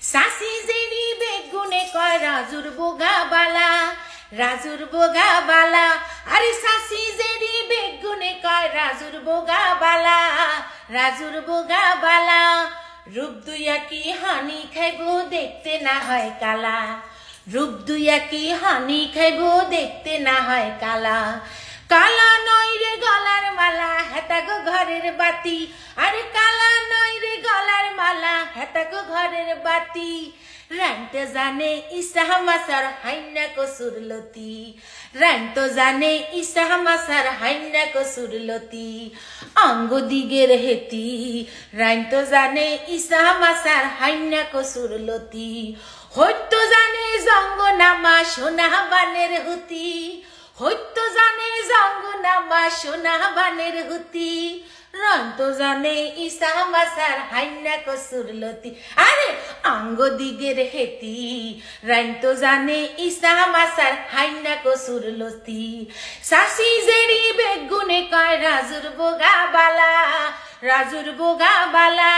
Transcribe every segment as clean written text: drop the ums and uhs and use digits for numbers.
सासी जेरी बेगुने कय राजुर बोगा बाला अरे सासी जेरी बेगुने कय राजुर बोगा बाला रूप दुइया की हानि खाइबो देखते ना हय काला रूप दुइया की हानि खाइबो देखते ना हय काला काला नय रे गलार माला हेतागो घरेर बाती अरे काला नय रे गलार माला हेतागो घरेर बाती रांतो जाने इसा हमासार हाइना को सुरलती रांतो जाने इसा हमासार हाइना को सुरलती अंग दिगेर हेती रांतो जाने इसा हमासार हाइना को सुरलती हयतो जाने जंग नामा सोना बानेर हुती हयतो जाने जंग नामा सोना बानेर हुती रांतो जाने इसा हमासार हाइना को सुरलती अरे अंग दिगेर हेती रांतो जाने इसा हमासार हाइना को सुरलती सासी जेरी बेगुने कय राजुर बोगा बाला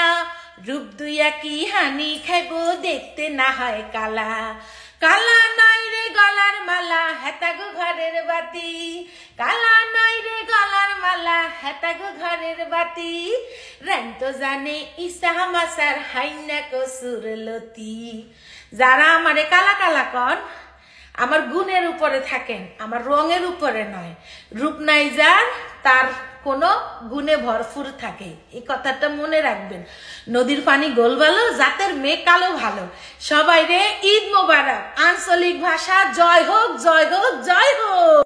रूप दुइया की हानि खाइबो देखते ना हय काला काला नय रे गलार माला हेतागो घरेर बाती काला नय रे गलार माला हेतागो घरेर बाती रांतो जाने इसा हमासार हाइना को सुरलती যারা আমারে কালা কালা কন আমার গুণের উপরে থাকেন আমার রঙের উপরে নয় রূপ নাই যার তার কোনো গুণে ভরপুর থাকে এই কথাটা মনে রাখবেন নদীর পানি গোল ভালো জাতের মেয়ে কালো ভালো সবাই রে ঈদ মোবারক আঞ্চলিক ভাষা জয় হোক জয় হোক জয় হোক।